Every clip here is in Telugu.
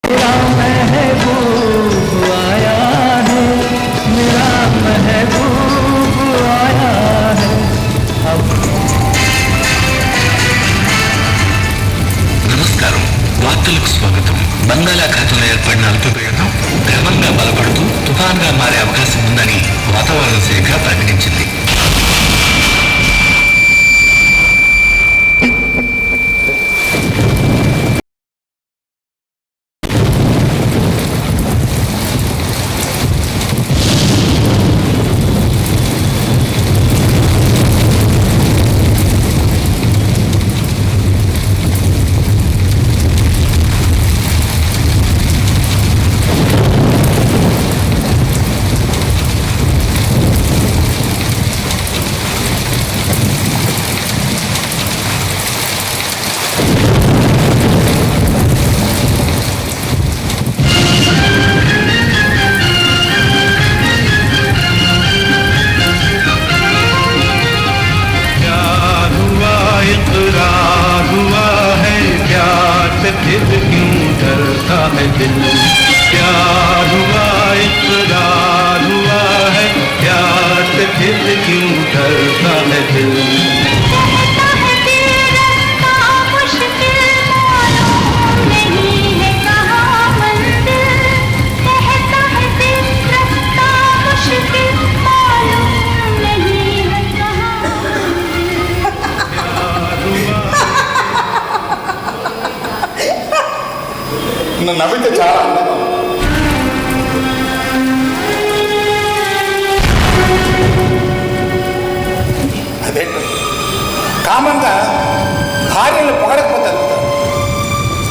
मेरा महबूब आया है, मेरा महबूब आया है। अब నమస్కారం, వార్తలకు స్వాగతం. బంగాళాఖాతంలో ఏర్పడిన అల్పపీడనం క్రమంగా బలపడుతూ తుఫాన్గా మారే అవకాశం ఉందని వాతావరణ శాఖ ప్రకటించింది. फिर क्यों डरता है दिल, प्यार हुआ इकरार हुआ है, प्यार से फिर क्यों डरता है दिल। నవ్వితే చాలా అందంగా అదేంటి కామన్గా భార్యలు పొగడకపోతే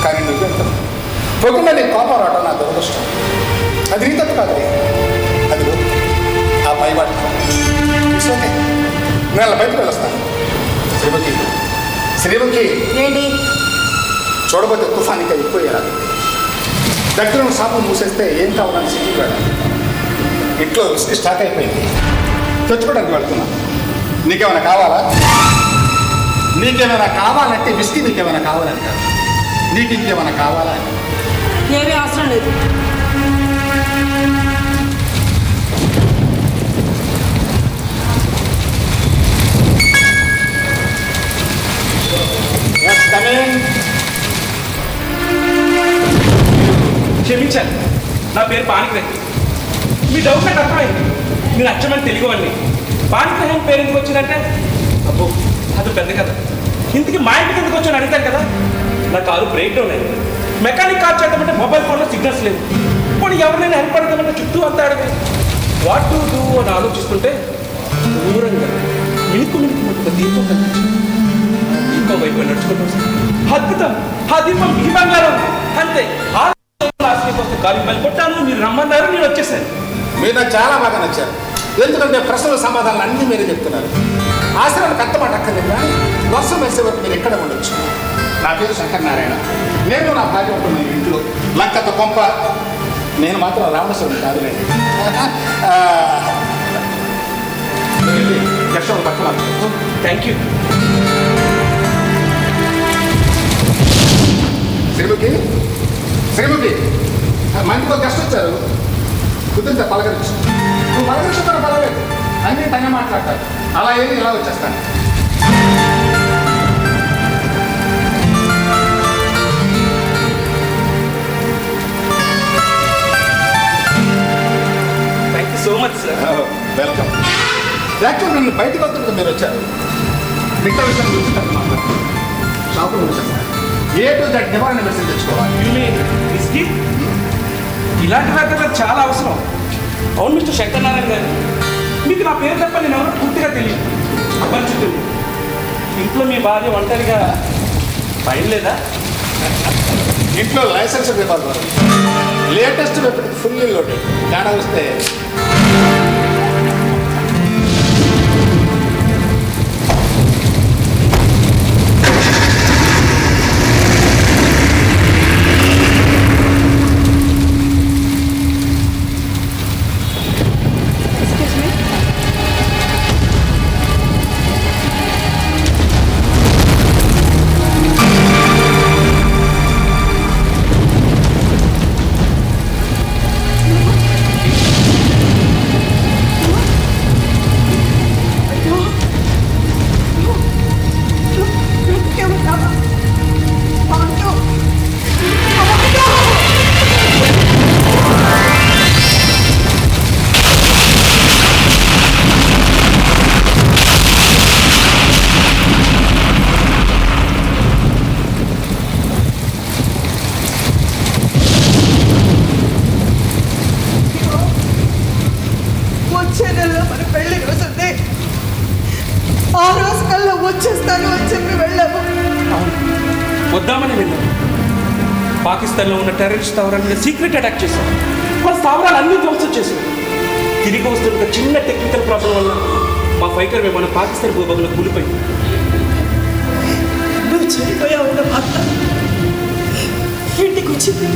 కానీ నువ్వెంటావు పొద్దున్న నీ కోపం రావడం నా దురదృష్టం. అది నీ తప్పు కాదు, అది ఆ పైవాడు. ఇట్స్ ఓకే, నేను బయటకు వెళ్ళొస్తాను. శ్రీముఖి ఏంటి చూడబోతే తుఫానికి అయిపోయారు. దగ్గర షాపు మూసేస్తే ఏం కావాలని సిటీ వెళ్ళాలి. ఇంట్లో విస్కీ స్టాక్ అయిపోయింది, తెచ్చుకోవడానికి వెళ్తున్నాను. నీకేమైనా కావాలా? నీకేమైనా కావాలంటే విస్కీ నీకేమైనా కావాలని కాదు, నీకు ఇంకేమైనా కావాలా అని. ఏమీ అవసరం లేదు. క్షమించాలి, నా పేరు పాణిగ్రహి. మీ డౌట్ నాకు అర్థమైంది. మీరు అచ్చమని తెలుగువాడిని. పాణిగ్రహం పేరు ఎందుకు వచ్చిందంటే, అబ్బో అది పెద్ద కదా. ఇంతకీ మా ఇంటికి ఎందుకు వచ్చాను అడుగుతాను కదా. నా కారు బ్రేక్ డౌన్ అయింది. మెకానిక్ కార్ చేద్దామంటే మొబైల్ ఫోన్లో సిగ్నల్స్ లేవు. ఇప్పుడు ఎవరినైనా హెల్ప్ అడుగుతామంటే చుట్టూ అంతా అడగదు. వాట్ టు డూ అని ఆలోచిస్తుంటే దూరంగా మినుకు ఒక దీపం కనిపించింది. దీపం వైపు నడుచుకుంటాం. అద్భుతం, ఆ దీపం ఈ బంగారం అంతే. గాలి పని కొట్టాను, మీరు రమ్మన్నారు, నేను వచ్చేసాను. మీరు నాకు చాలా బాగా నచ్చారు. ఎందుకంటే ప్రశ్నల సమాధానాలు అన్నీ మీరే చెప్తున్నారు. ఆశ్రమానికి అర్థమాట అక్కర్లేదు, కానీ వర్షం వేసే వరకు మీరు ఎక్కడ ఉండొచ్చు. నా పేరు శంకర్ నారాయణ. నేను నా భార్య ఉంటున్నాను ఇంట్లో. లంకతో కొంప. నేను మాత్రం రామేశ్వరం కాదులేండి. యశోద పక్కన. Thank you. శ్రీముఖి శ్రీముఖి మందికి ఒక గెస్ట్ వచ్చారు. కుదిరితే పలకరించు. నువ్వు పలకరించుకున్నా పర్వాలేదు, అన్నీ తనే మాట్లాడతారు. అలా ఏది ఇలా వచ్చేస్తాను. Thank you so much sir. Welcome. Actual నన్ను బయటకు వస్తుంటే మీరు వచ్చారు. మిగతా విషయం గురించి మాట్లాడుతున్నాను. షాపులో వచ్చేస్తాను. ఏ టు దట్ నివారణ మెసేజ్ తెచ్చుకోవాలి. విస్కీ ఇలాంటి దగ్గర చాలా అవసరం. అవును మిస్టర్ శంకర్ నారాయణ గారు, మీకు నా పేరు తప్ప నేను ఎవరో పూర్తిగా తెలియదు, అపరిచితులు. ఇంట్లో మీ భార్య ఒంటరిగా భయం లేదా? ఇంట్లో licence paper latest full loaded. తేడా వస్తే వచ్చేస్తాను అని చెప్పి వెళ్ళాము. అవును, వద్దామని వెళ్ళాము. పాకిస్తాన్లో ఉన్న టెర్రరిస్ట్ స్థావరాల మీద సీక్రెట్ అటాక్ చేశారు. వాళ్ళ స్థావరాలు అన్ని ధ్వంసం చేశారు. తిరిగి వస్తున్న చిన్న టెక్నికల్ ప్రాబ్లం వల్ల మా ఫైటర్ విమానం పాకిస్తాన్ భూభాగంలో కూలిపోయింది. నువ్వు చనిపోయావున్న వార్త ఇంటికి వచ్చింది.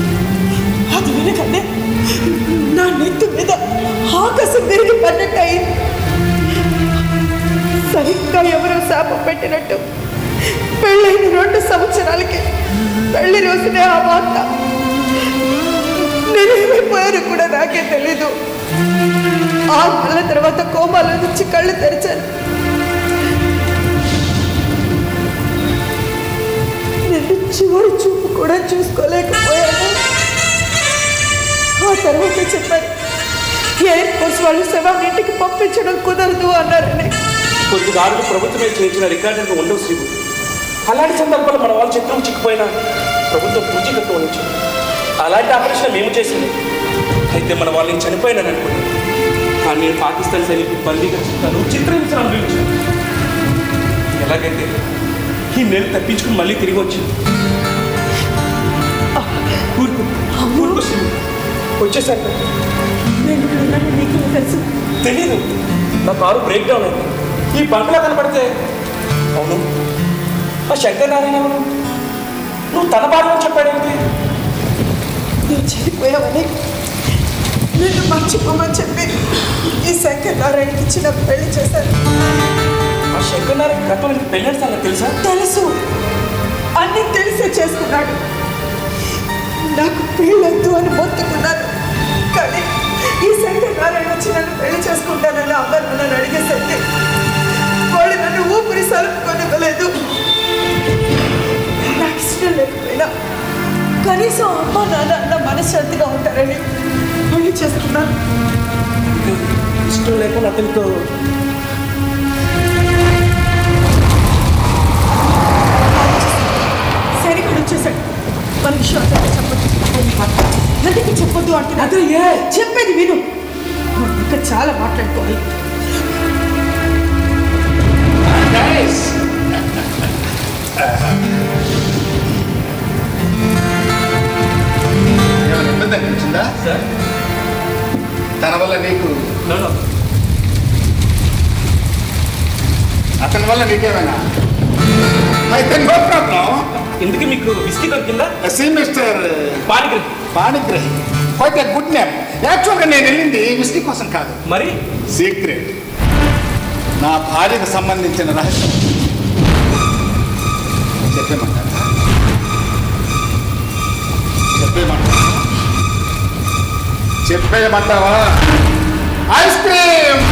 అది వినకనే నా నెత్తి మీద ఆకాశం తిరిగి పడినట్టు అయింది. సరిగ్గా ఎవరో శాపం పెట్టినట్టు పెళ్ళైన 2 సంవత్సరాలకి పెళ్లి రోజునే ఆ వార్త. నేనేమైపోయాను కూడా నాకే తెలీదు. 6 నెలల తర్వాత కోమాలో నుంచి కళ్ళు తెరిచాను. నేను చివరి చూపు కూడా చూసుకోలేకపోయాను. ఆ తర్వాత చెప్పారు, ఎయిర్ ఫోర్స్ వాళ్ళు శవాన్ని ఇంటికి పంపించడం కుదరదు అన్నారని. కొద్దిదారులు ప్రభుత్వమే చేయించిన రికార్డులు ఉండవు శ్రీవు. అలాంటి సందర్భాలు మన వాళ్ళు చిత్రం చిక్కిపోయినా ప్రభుత్వం పూజీకత్వం ఉంచారు. అలాంటి ఆపరేషన్ మేము చేసింది. అయితే మన వాళ్ళని చనిపోయినాను అనుకున్నాను. కానీ నేను పాకిస్తాన్ సైనికులు బందీగా చెప్తాను, చిత్రహింసను అనుభవించాను. ఎలాగైతే ఈ నెల తప్పించుకుని మళ్ళీ తిరిగి వచ్చింది. వచ్చేసాను. నీకు తెలుసు? తెలీదు. నా కారు బ్రేక్ డౌన్ అయింది. ఈ బంకలా కనపడితే అవును ఆ శంకర్ నారాయణ ఎవరు? నువ్వు తన బాధ చెప్పాడేంటి? నువ్వు చనిపోయావని నిన్ను మర్చిపోమని చెప్పి ఈ శంకర్ నారాయణకి ఇచ్చిన పెళ్లి చేశాను. ఆ శంకర్ నారాయణ గతంలో పెళ్ళాడు సార్ నాకు తెలుసా? తెలుసు, అన్నీ తెలిసే చేసుకున్నాడు. నాకు పెళ్ళొద్దు అని మొత్తుకున్నాను. కానీ ఈ శంకర్ నారాయణ వచ్చి నన్ను పెళ్లి చేసుకుంటానని అమ్మ నన్ను అడిగేసరికి వాళ్ళు నన్ను ఊపిరి సలుపుకొనివ్వలేదు. నాకు ఇష్టం లేకపోయినా కనీసం అమ్మ నాన్న అన్న మనశ్శాంతిగా ఉంటారని పెళ్లి చేసుకున్నాను. ఇష్టం లేకుండా అతనితో సరిగ్గా వచ్చేసాడు. మన విషయం చెప్పొద్దు, ఎందుకు చెప్పొద్దు అంటున్నా? చెప్పేది విను. ఇంకా చాలా మాట్లాడుకోవాలి. ఇబ్బంది అనిపించిందా సార్? తన వల్ల నీకు, నో అతని వల్ల నీకేమైనా అయితే నో ప్రాబ్లం. ఇందుకు మీకు విస్కీ దొరికిందా? See mister Panigrahi. Panigrahi, quite a good name. యాక్చువల్గా నేను వెళ్ళింది విస్కీ కోసం కాదు, మరి సీక్రెట్. నా భార్యకు సంబంధించిన రహస్యం చెప్పేమంటారా? చెప్పేయమంటావా? Ice cream.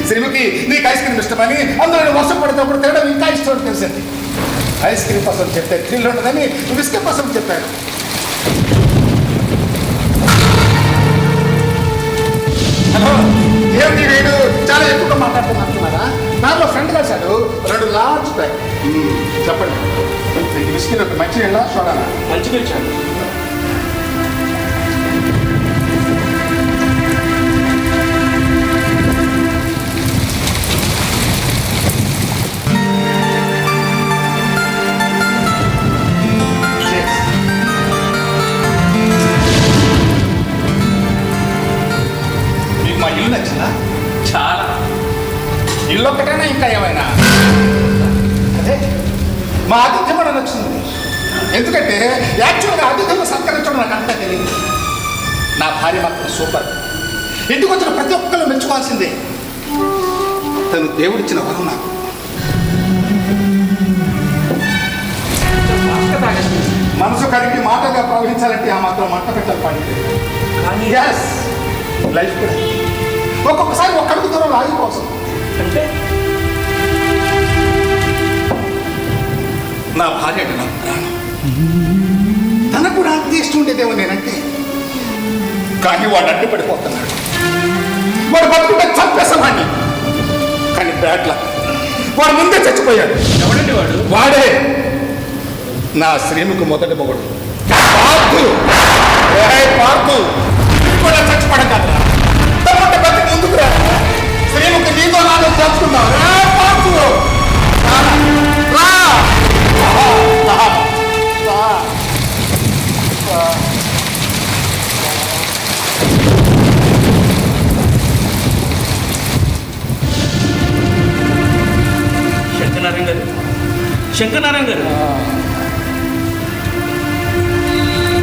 శ్రీముఖి, నీకు ఐస్ క్రీమ్ ఇష్టమని అందులో వర్షం పడేటప్పుడు తినడం ఇంకా ఇష్టం తెలిసింది. ఐస్ క్రీమ్ కోసం చెప్తే థ్రిల్ ఉండదని విస్కీ కోసం చెప్పాను. హలో, ఏమిటి వీడు చాలా ఎక్కువగా మాట్లాడుతున్నట్టున్నారా? నాలో ఫ్రెండ్ కలిశాడు, 2 లార్జ్ ప్యాక్. చెప్పండి, విస్కీలో మంచి నీళ్ళ చూడాలా? మంచి పిలిచాను. మీకు మా ఇల్లు నచ్చిందా? చాలా. ఇల్లు ఒక్కటైనా ఇంకా ఏమైనా? అదే మా ఆతిథ్యం కూడా నచ్చింది. ఎందుకంటే యాక్చువల్గా ఆతిథ్యం సత్కరించడం నాకు అంతా తెలియదు. నా భార్య మాత్రం సూపర్. ఇంటికి వచ్చిన ప్రతి ఒక్కరు మెచ్చుకోవాల్సిందే. తను దేవుడిచ్చిన వరం నాకు. మనసు కరిగి మాటగా ప్రవహించాలంటే ఆ మాత్రం మంట పెట్టాలి పడింది. ఎస్, లైఫ్ కూడా ఒక్కొక్కసారి ఒక్క అడుగు దూరం ఆగిపోవచ్చు. అంటే నా భార్య అంటే నాకు ప్రాణం. తనకు కూడా అంతే ఇష్టం ఉండేదేమో నేనంటే. కానీ వాడు అడ్డు పడిపోతున్నాడు. వాడు బతుకుంటే చంపేసామాన్ని. కానీ బ్యాడ్ లక్, వాడు ముందే చచ్చిపోయాడు. ఎవడండి వాడు? వాడే నా శ్రీముఖి మొదటి మొగుడు పార్కు. పార్కు కూడా చచ్చిపడగలరా? తమ్ముంటే బతికి ముందుకు రా. శ్రీముఖి నీతో నాతో తెలుసుకుందాం. శంకరనారాయణ గారు,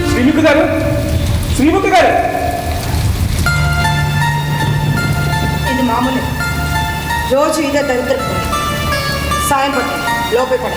శ్రీముఖి గారు, శ్రీముఖి గారు. ఇది మామూలు, రోజు ఇదే దరిద్ర సాయం పట్టు లోపే పడ.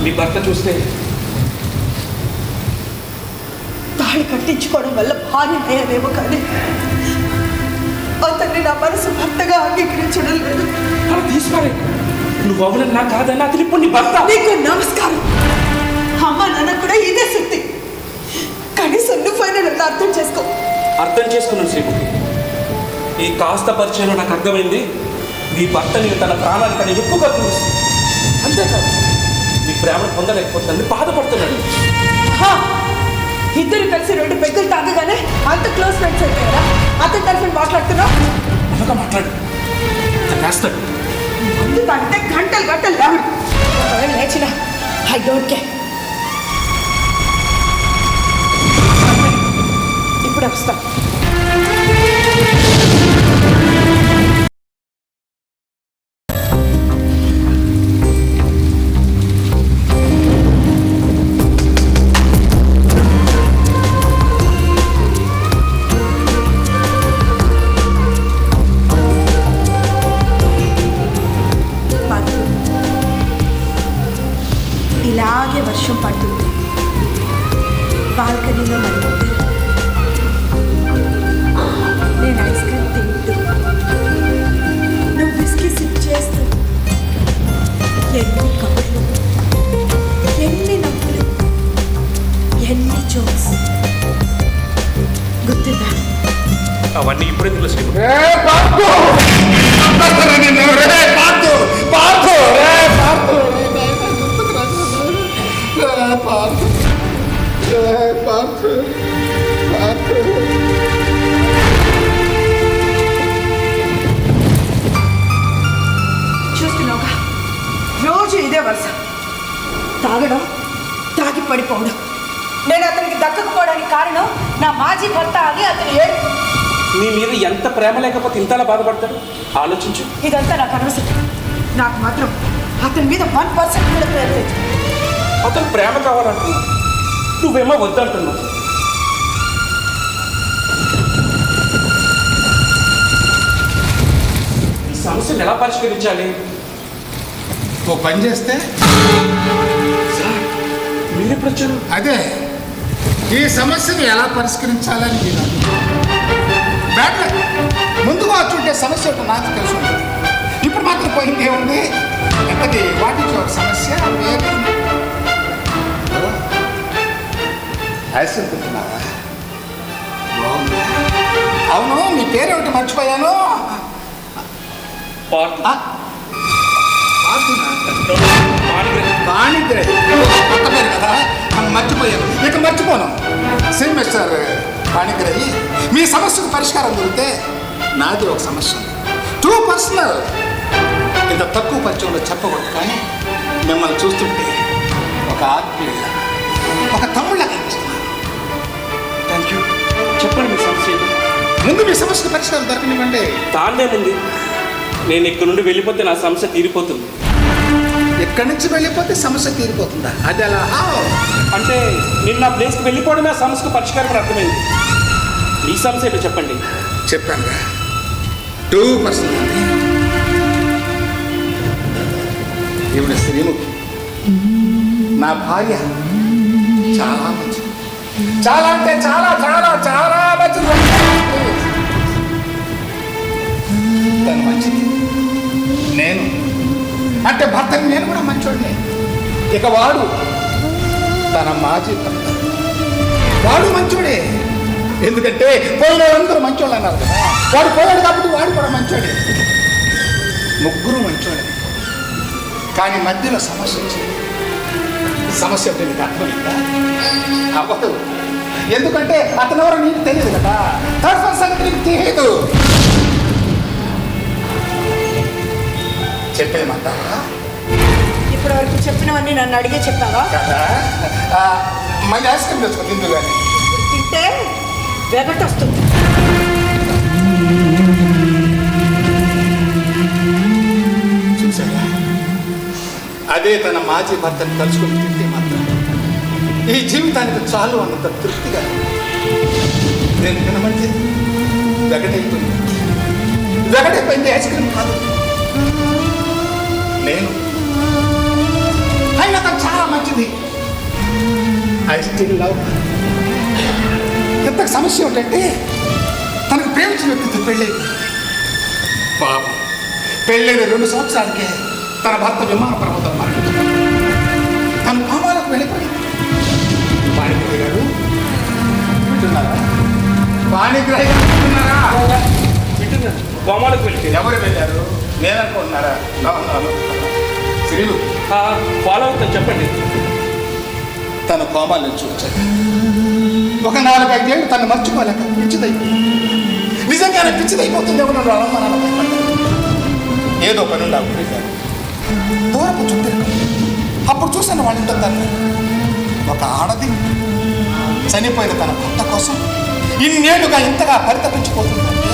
మీ భర్త చూస్తే తాళి కట్టించుకోవడం వల్ల భార్య అయ్యానేమో కానీ అతన్ని నా మనసు భర్తగా అంగీకరించడం లేదు. అలా తీసుకోవాలి. నువ్వు అవునన్నా కాదన్నా అతను ఇప్పుడు నీ భర్త. నీకు నమస్కారం. అమ్మ నాన్న కూడా ఇదే శక్తి. కనీసం నువ్వైనా నన్ను అర్థం చేసుకో. అర్థం చేసుకున్నాను శ్రీముఖి. ఈ కాస్త పరిచయంలో నాకు అర్థమైంది నీ భర్త నేను తన ప్రాణానికన్నా ఎక్కువగా చూస్తుంది. అంతేకాదు నీ ప్రేమను పొందలేకపోతున్నాను, బాధపడుతున్నాడు. ఇద్దరు కలిసి 2 పెగ్గులు తాగగానే అంత క్లోజ్ ఫ్రెండ్స్ అయిపోయారా? అతని తరఫున మాట్లాడుతున్నావు. అలాగా మాట్లాడు, రాస్తాడు. ముందు తాగితే గంటలు గంటలు లేవడు. ఒకవేళ లేచిన ఐ డోంట్ కేర్. ఇప్పుడు వస్తా. ఇలాగే వర్షం పడుతుంది. బాల్కనీలో మరి నేను ఐస్ క్రీమ్ తింటూ నువ్వు విస్కీ సిప్ చేస్తూ ఎన్ని కబుర్లు, ఎన్ని నవ్వులు, ఎన్ని జోక్స్ గుర్తుందా? అవన్నీ ఇప్పుడు ఎందుకు శ్రీముఖి? చూస్తున్నావుగా, రోజు ఇదే వరుస. తాగడం, తాగి పడిపోవడం. నేను అతనికి దక్కకపోవడానికి కారణం నా మాజీ భర్త అని అతని ఏడు. నీ మీద ఎంత ప్రేమ లేకపోతే ఇంతలా బాధపడతాడు ఆలోచించు. ఇదంతా నాకు అనవసరం. నాకు మాత్రం అతని మీద 1% కూడా ప్రేమ లేదు. అతను ప్రేమ కావాలంటున్నా, నువ్వేమో వద్దంటున్నావు. ఈ సమస్యను ఎలా పరిష్కరించాలి? ఓ పని చేస్తే మీరెప్పుడు వచ్చారు? అదే ఈ సమస్యను ఎలా పరిష్కరించాలని నేను బ్యాడ్లే ముందుగా వచ్చుంటే సమస్య ఒకటి నాకు తెలుసు ఉంటుంది. ఇప్పుడు మాత్రం పోయింది ఏముంది? ఎంతది వాటి సమస్య ఐస్క్రీమ్ తింటున్నావా? అవును, నీ పేరేమిటి మర్చిపోయాను. పాణిగ్రహి కొత్త పేరు కదా, మర్చిపోయాను. ఇక మర్చిపోను. సేమ్ మిస్టర్ పాణిగ్రహి, మీ సమస్యకు పరిష్కారం దొరికితే నాది ఒక సమస్య ఉంది. 2 పర్సనల్. ఇంత తక్కువ పరిచయంలో చెప్పకూడదు, కానీ మిమ్మల్ని చూస్తుంటే ఒక ఆత్మీయుల, ఒక తమ్ముళ్ళ కనిపిస్తున్నారు. Thank you. చెప్పండి మీ సమస్య. ముందు మీ సమస్యకు పరిష్కారం దొరకనివ్వండి. దాన్నే ముందు నేను ఇక్కడ నుండి వెళ్ళిపోతే నా సమస్య తీరిపోతుంది. ఎక్కడి నుంచి వెళ్ళిపోతే సమస్య తీరిపోతుందా? అది అలా అంటే నేను నా ప్లేస్కి వెళ్ళిపోవడమే ఆ సమస్యకు పరిష్కారం అర్థమైంది. మీ సమస్య ఏంటో చెప్పండి. చెప్పానుగా, 2% అండి. ఈవిడ శ్రీముఖి, నా భార్య. చాలా మంచిది, చాలా అంటే చాలా చాలా చాలా మంచిది. తను మంచిది, నేను అంటే భర్తని నేను కూడా మంచోడిని. ఇక వాడు తన మాజీ భర్త, వాడు మంచోడే. ఎందుకంటే పోయిన అందరూ మంచోళ్ళు అన్నారు కదా, వాడు పోయాడు కాబట్టి వాడు కూడా మంచోడే. ముగ్గురు మంచోడే. కానీ మధ్యలో సమస్య వచ్చింది. సమస్య అంటే నీకు అర్థమైందా? అవ్వదు. ఎందుకంటే అతను ఎవరో నీకు తెలియదు కదా, థర్డ్ పర్సన్ నీకు తెలియదు. చెప్పేమంటావా? ఇప్పటి వరకు చెప్పినవన్నీ నన్ను అడిగే చెప్పావా? కదా మళ్ళీ ఐస్ క్రీమ్ తెచ్చుకో తిందు కానీ. తింటే వెగట్ వస్తుంది. చూసారా, అదే తన మాజీ భర్తను తలుచుకుని తింటే మాత్రం ఈ జీవితానికి చాలు అన్నంత తృప్తిగా. నేను తినమంటే వెగటైపోయింది. వెగటైపోయింది ఐస్ క్రీమ్ కాదు, నేను. అయినా తను చాలా మంచిది. I still love. ఎంత సమస్య ఏంటంటే తనకు ప్రేమించిన వ్యక్తితో పెళ్ళైంది. పాపం పెళ్ళైన 2 సంవత్సరాలకే తన భర్త విమాన ప్రమాదం మరణించాడు. తను కోమాలకు వెళ్ళిపోయింది. పాణిగ్రాహి గారు వింటున్నారా? పాణిగ్రాహి గారు వింటున్నారా? వింటున్నాను. కోమాలకు వెళ్తే ఎవరు వెళ్ళారు? నేననుకుంటున్నారా? శ్రీలు ఫాలో అవుతాను, చెప్పండి. తన కోమాల నుంచి వచ్చాడు. ఒక 4-5 ఏళ్ళు తను మర్చిపోలేక పిచ్చిదైపోయింది. నిజంగానే పిచ్చిదైపోతుంది. ఎవరు ఏదో పని ఉండేవారు దూరపు చుట్టూ. అప్పుడు చూసాను వాళ్ళ ఇంట్లో తను ఒక ఆడది చనిపోయిన తన భర్త కోసం ఇన్నేళ్లుగా ఇంతగా పరితపించిపోతుందంటే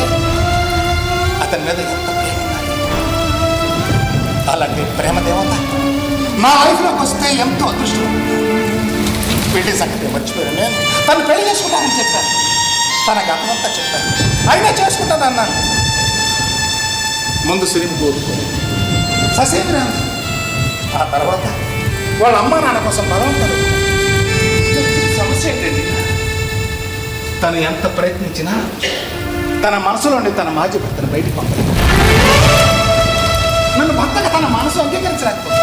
అతని మీద ఎంత ప్రేమ ఉండాలి. అలాంటి ప్రేమ దేవత నా లైఫ్లోకి వస్తే ఎంతో అదృష్టం. పెళ్లి సంగతి మర్చిపోయాను. నేను తను పెళ్లి చేసుకుంటానని చెప్పాను. తన గతమంతా చెప్పాను. అయినా చేసుకుంటాను అన్నాను. ముందు సినిమా కోరుకోను ససేమిరా. ఆ తర్వాత వాళ్ళ అమ్మ నాన్న కోసం బలవంతారు. సమస్య ఏంటండి? తను ఎంత ప్రయత్నించినా తన మనసులోని తన మాజీ భర్తను బయటికి పంపలేదు. నన్ను భర్తగా తన మనసు అంగీకరించలేకపోతుంది.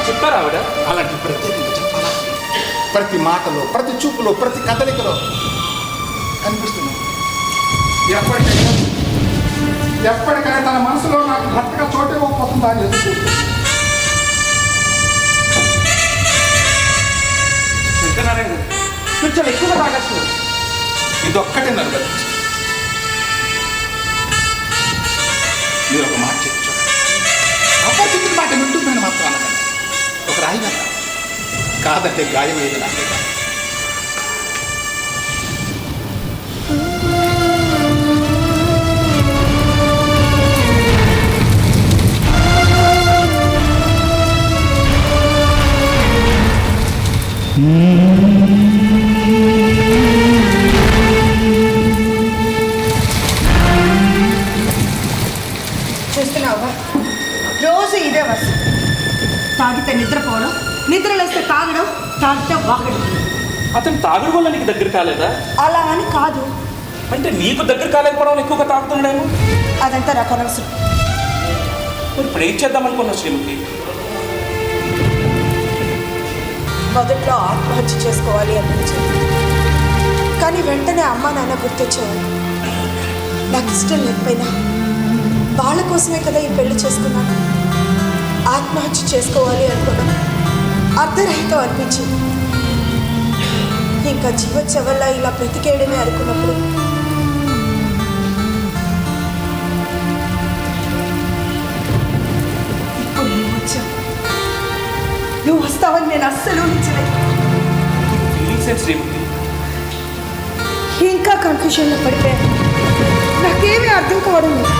చెప్పారా ఆవిడ? అలాంటి ప్రత్యేకంగా చెప్పాలా? ప్రతి మాటలో, ప్రతి చూపులో, ప్రతి కదలికలో కనిపిస్తుంది. ఎప్పటికైనా తన మనసులో నాకు భర్తగా చోటు ఇవ్వకపోతుందా అని ఎదుర్కొంటుంది. సత్యనారాయణ మీరు చాలా ఎక్కువగా తాగేస్తున్నారు. ఇదొక్కటే నన్ను బతికించింది. మీరు ఒక మాట చెప్పి చూడండి. అప్పటికి మాట వింటుందని మాత్రం అనకండి. ఒక రాయి కదా కాదంటే గాయమయ్యేది నాకే కాదు. చూస్తున్నావా, రోజు ఇదే వస్తు. తాగితే నిద్రపోవడం, నిద్రలేస్తే తాగడం, తాగితే వాగడం. అతను తాగుడు వల్ల నీకు దగ్గర కాలేదా? అలా అని కాదు. అంటే నీకు దగ్గర కాలేకపోవడం ఎక్కువగా తాగుతున్నాడేమో. అదంతా నాకు అనవసరం. మరి ఇప్పుడు ఏం చేద్దాం అనుకున్నావు శ్రీముఖి? మొదట్లో ఆత్మహత్య చేసుకోవాలి అనిపించింది. కానీ వెంటనే అమ్మా నాన్న గుర్తొచ్చారు. నాకు ఇష్టం లేకపోయినా వాళ్ళ కోసమే కదా ఈ పెళ్లి చేసుకున్నాను. ఆత్మహత్య చేసుకోవాలి అనుకున్నాను. అర్ధరహితం అనిపించింది. ఇంకా జీవోత్సవల్లా ఇలా బ్రతికేయడమే అనుకున్నప్పుడు ఇప్పుడు నువ్వు వచ్చావు. నువ్వు వస్తావని నేను అస్సలు ఊహించలేదు. ఫీలింగ్స్ ఏంటి శ్రీముఖి? ఇంకా కన్ఫ్యూజన్లో పడిపోయాను. నాకేమీ అర్థం కావడం లేదు.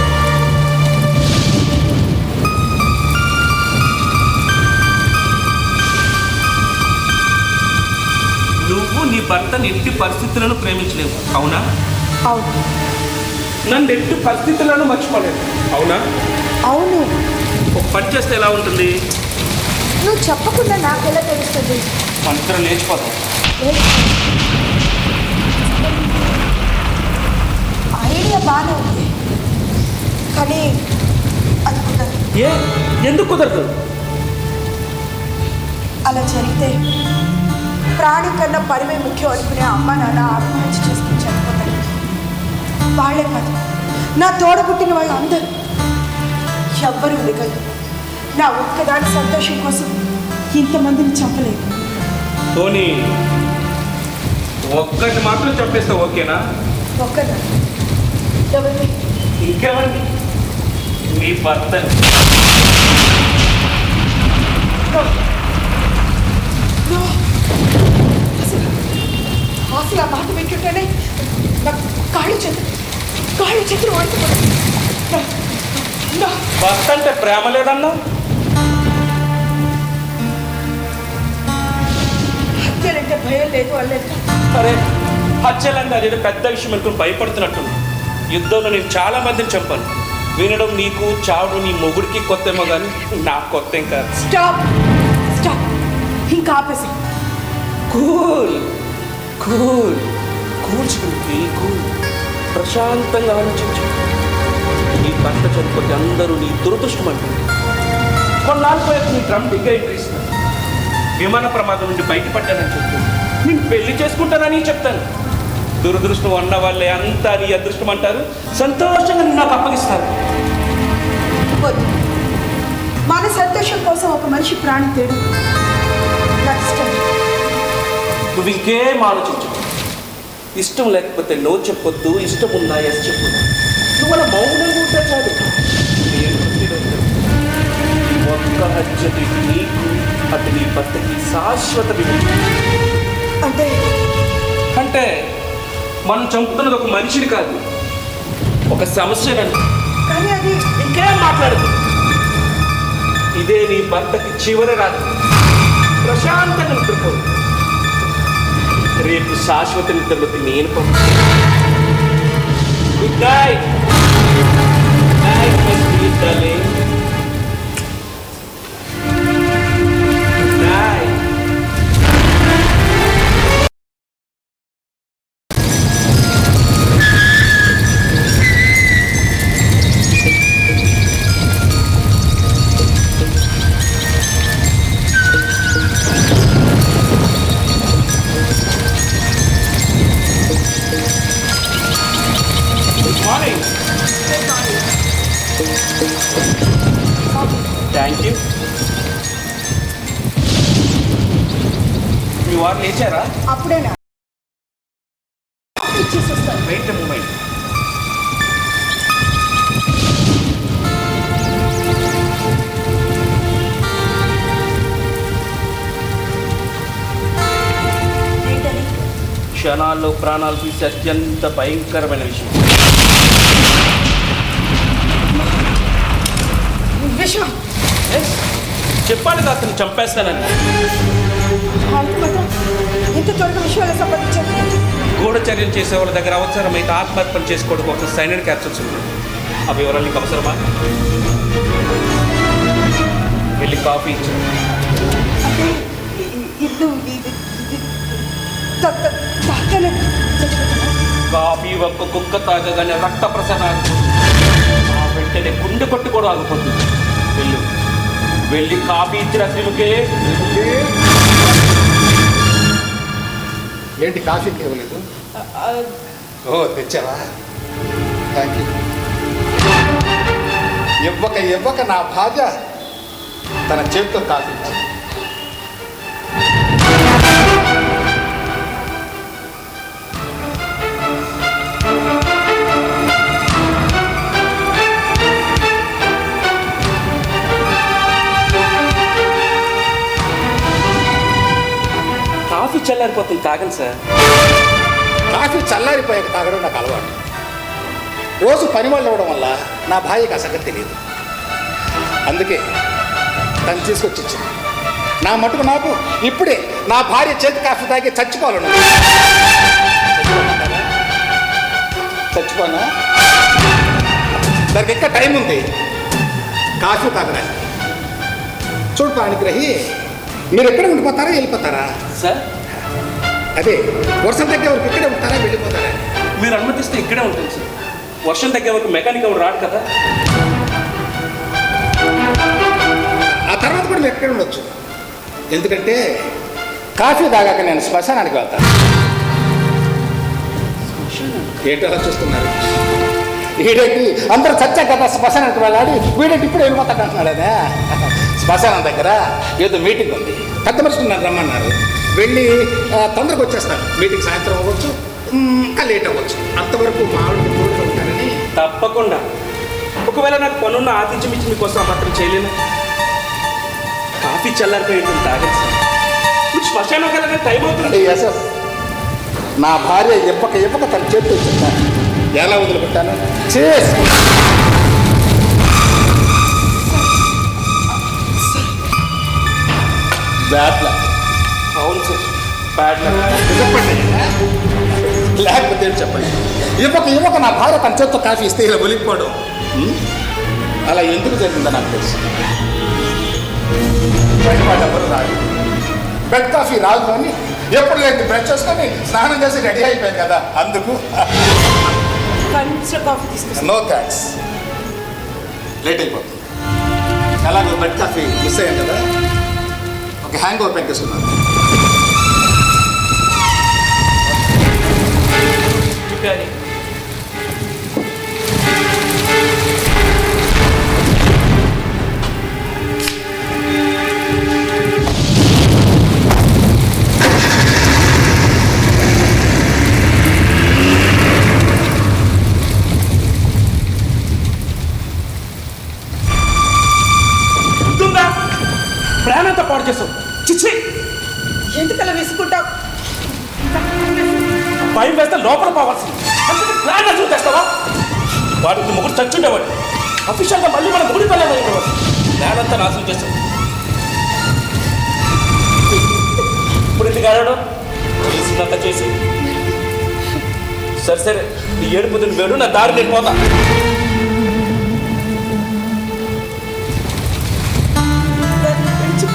నువ్వు నీ భర్తను ఎట్టి పరిస్థితులను ప్రేమించలేవు, అవునా? అవును. నన్ను ఎట్టి పరిస్థితులను మర్చిపోలేదు, అవునా? అవును. ఒక పని చేస్తే ఎలా ఉంటుంది? నువ్వు చెప్పకుండా నాకెలా తెలుస్తుంది? మన ఇద్దరం లేచిపోతాం. ఐడియా బాగానే ఉంది, కానీ అది కుదరదు. ఎందుకు కుదరదు? అలా జరిగితే ప్రాణం కన్నా పరిమే ముఖ్యం అనుకునే అమ్మ నాన్న ఆత్మహత్య చేసుకుని చనిపోతారు. వాళ్ళే కాదు, నా తోడబుట్టిన వాళ్ళు అందరూ ఎవ్వరూ మిగలరు. నా ఒక్కదాని సంతోషం కోసం ఇంతమందిని చంపలేదు. పోనీ ఒక్కటి మాత్రం చంపేస్తా, ఓకేనా? ఒక్కదాన్ని ఎవరిని? ఇంకెవరిని? మీ భర్త. అసలు ఆ మాట వింటుంటేనే నాకు కాళ్ళు చేతులు వాడుతున్నాయి. భర్త అంటే ప్రేమ లేదన్నా? హత్యలంటే భయం లేదు వాళ్ళేట. అరే హత్యలంటే అదేదో పెద్ద విషయం అనుకుని భయపడుతున్నట్టుంది. యుద్ధంలో నేను చాలా మందిని చంపాను. వినడం నీకు, చావడం నీ మొగుడికి కొత్త ఏమో కానీ నాకు కొత్త ఏం కాదు. స్టాప్ స్టాప్, ఇంకా ఆపేసి. కూల్ కూల్ కూల్చుకుంటే కూల్, ప్రశాంతంగా ఆలోచించు. నీ భర్త చనిపోతే అందరూ నీ దురదృష్టం అంటుంది. కొన్నాళ్ళు పోయాక నీ డ్రమ్ డిగ్రీస్తున్నా. విమాన ప్రమాదం నుండి బయటపడ్డానని చెప్తాను. నేను పెళ్లి చేసుకుంటానని చెప్తాను. దురదృష్టం ఉన్న వాళ్ళే అంతా నీ అదృష్టం అంటారు. సంతోషంగా నేను నాకు అప్పగిస్తాను. వద్దు, మన సంతోషం కోసం ఒక మనిషి ప్రాణం తేడు నాకు ఇష్టం. నువ్వు ఇంకేం ఆలోచించు. ఇష్టం లేకపోతే నో చెప్పొద్దు, ఇష్టం ఉన్నా ఎస్ చెప్పొద్దు. నువ్వు అలా మౌనంగా ఉంటే చాలు. ఒక్క హత్యకి నీకు, అటు నీ భర్తకి శాశ్వత విముక్తి. అంటే మనం చంపుతున్నది ఒక మనిషిని కాదు, ఒక సమస్యనండి. కానీ అది ఇంకేం మాట్లాడదు. ఇదే నీ భర్తకి చివరి రాత్రి. ప్రశాంతంగా నిద్రపోదు. రేపు శాశ్వత నిద్రలోకి నేను పంపుతాను. Good night. Night my sweet darling. Good night. Thank you. మీ వారు లేచారా? అప్పుడేనా ఇచ్చేసి వస్తాను. Wait moment. ఏంటని? క్షణాల్లో ప్రాణాలు తీసే అత్యంత భయంకరమైన విషయం. విషయం చెప్పాను అతను చంపేస్తానని. ఇంత త్వరగా విషయాలకు సంబంధించి గూఢచర్యలు చేసే వాళ్ళ దగ్గర అవసరమైతే ఆత్మహత్య చేసుకోవడం కోసం సైనైడ్ క్యాప్సూల్స్ ఉన్నాయి. ఆ వివరాలు నీకు అవసరమా? వెళ్ళి కాఫీ ఇచ్చాను. కాఫీ ఒక్క కుక్క తాగగానే రక్త ప్రసరణ ఆగిపోతుంది. ఆ వెంటనే గుండె కొట్టు కూడా ఆగిపోతుంది. వెళ్ళి కాఫీ ఇచ్చిన శ్రీముఖే. ఏంటి కాఫీకి ఇవ్వలేదు? ఓ తెచ్చావా? Thank you. ఇవ్వక నా భార్య తన చేతితో కాఫీ ఇచ్చింది. కాఫీ చల్లారిపోతుంది, తాగండి సార్. కాఫీ చల్లారిపోయాక తాగడం నాకు అలవాటు. రోజు పని వాళ్ళు అవ్వడం వల్ల నా భార్యకి ఆ సంగతి తెలియదు. అందుకే తను తీసుకొచ్చి ఇచ్చింది. నా మటుకు నాకు ఇప్పుడే నా భార్య చేతి కాఫీ తాగి చచ్చిపోవాలను. చచ్చిపోనా? దానికి ఇంకా టైం ఉంది కాఫీ తాగడానికి. చూడు పాణిగ్రహి, మీరు ఎక్కడ ఉండిపోతారా వెళ్ళిపోతారా? సార్ అదే వర్షం తగ్గే వరకు ఇక్కడే ఉంటారా వెళ్ళిపోతారా? మీరు అనుమతిస్తే ఇక్కడే ఉంటుంది సార్. వర్షం తగ్గే వరకు మెకానిక్ ఎవరు రాడు కదా. కూడా మీరు ఎక్కడ ఉండొచ్చు. ఎందుకంటే కాఫీ తాగాక నేను శ్మశానానికి వెళ్తాను. ఏంటో అలా చూస్తున్నారు? వీడేంటి అందరూ చచ్చాక కదా శ్మశానానికి వెళ్ళాలి, వీడేంటి ఇప్పుడు వెళ్ళిపోతాడు అంటున్నాడు. అదే శ్మశానం దగ్గర ఏదో మీటింగ్ ఉంది, పెద్ద మనుషులు నన్ను రమ్మన్నారు. వెళ్ళి తొందరగా వచ్చేస్తాను. మీటింగ్ సాయంత్రం అవ్వచ్చు, ఇంకా లేట్ అవ్వచ్చు. అంతవరకు మా ఆవిడ తోడుగా ఉంటానని. తప్పకుండా. ఒకవేళ నాకు పనున్న ఆతిథ్యం ఇచ్చి మీకోసం మాత్రం చేయలేను. కాఫీ చల్లారిపోయి ఉంటుంది, తాగండి సార్. మీకు శ్మశానం వెళ్ళగా టైం అవుతుంది. ఎస్ నా భార్య ఎప్పక తన చేతితో చెప్తాను. ఎలా వదిలిపెట్టాను? చేసి బ్యాడ్ లక్. అవును సార్, బ్యాడ్ లక్. చెప్పండి, లేకపోతే ఏంటి చెప్పండి. ఇవ్వక నా భార్య తన చేతితో కాఫీ ఇస్తే ఇలా ఒలిగిపోవడం అలా ఎందుకు జరిగిందో నాకు తెలుసు. బయట ఎవరు రాదు, బెడ్ కాఫీ రాదు. కానీ ఎప్పుడు లేదు బ్రష్ చేసుకొని స్నానం చేసి రెడీ అయిపోయాను కదా, అందుకు. కాఫీ తీసుకొస్తాను. నో థ్యాంక్స్, లేట్ అయిపోతుంది. అలాగే బెడ్ కాఫీ మిస్ అయ్యాను కదా, ఒక హ్యాంగ్ ఓవర్ పెంకేసుకున్నాను. ప్రాణంతో పాడు చేస్తావు. చిచ్చి, ఎందుకలా విసుకుంటావు? భయం వేస్తే లోపల పోవాల్సింది. అందుకే ప్లాన్ చూసేస్తావా? వాడికి ముగ్గురు చచ్చుండేవాడు. అఫీషియల్గా మళ్ళీ మన ముడి పల్లెవాడు. ప్లాన్ అంతా నాశనం చేస్తావు. ఇప్పుడు ఎందుకు ఆడాడు? చేసిందంతా చేసి సరే నీ ఏడుపుతున్న వేడు నా దారి నేను పోతా.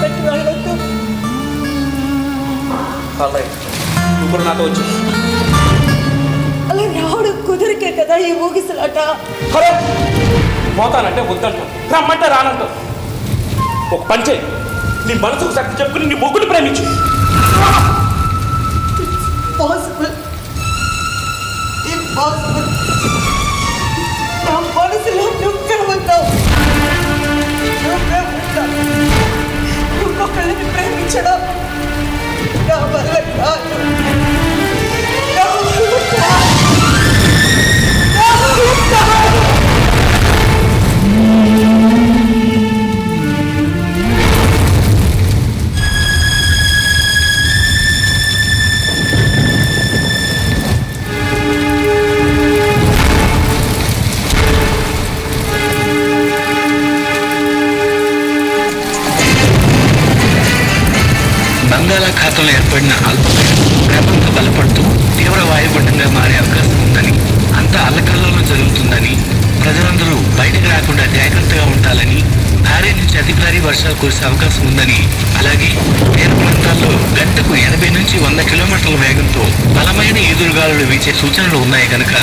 పెట్టి వెళ్ళొద్దు. ఇప్పుడు నాతో వచ్చి అలా రావడం కుదిరికే కదా ఈ ఊగిసలాట. పోతానంటే వద్దంటావు, రమ్మంటే రానంటావు. ఒక పని చేయి, నీ మనసుకు శక్తి చెప్పుకుని నీ ముగ్గురు ప్రేమించు. Impossible. నా మనసులో నువ్వే ఉన్నావు. ఇంకొకళ్ళని ప్రేమించడం నా వల్ల కాదు. బంగాళాఖాతంలో ఏర్పడిన అల్పపీడనం క్రమంగా బలపడుతూ తీవ్ర వాయుగుండంగా మారే అవకాశం ఉందని, అంతా అల్లకల్లోనూ జరుగుతుందని, ప్రజలందరూ బయటకు రాకుండా జాగ్రత్తగా ఉండాలని, భారీ నుంచి అతి భారీ వర్షాలు కురిసే అవకాశం ఉందని, అలాగే తీర ప్రాంతాల్లో గంటకు 80 నుంచి 100 కిలోమీటర్ల వేగంతో బలమైన ఎదురుగాలులు వీచే సూచనలు ఉన్నాయి కనుక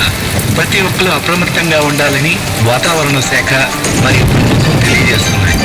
ప్రతి ఒక్కరూ అప్రమత్తంగా ఉండాలని వాతావరణ శాఖ మరియు ప్రభుత్వం తెలియజేస్తున్నాయి.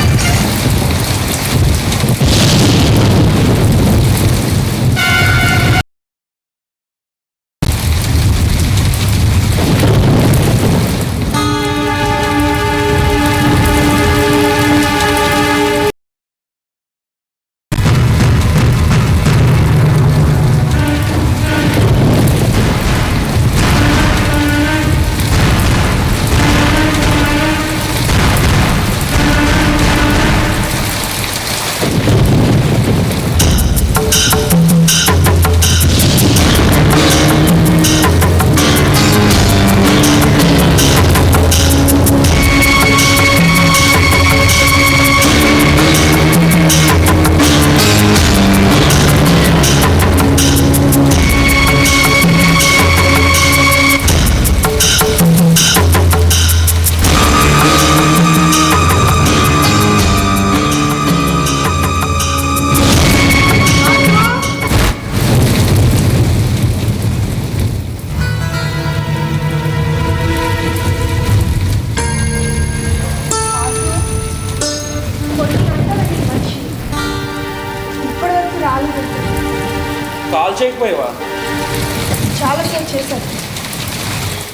చాలాసేపు చేశాను.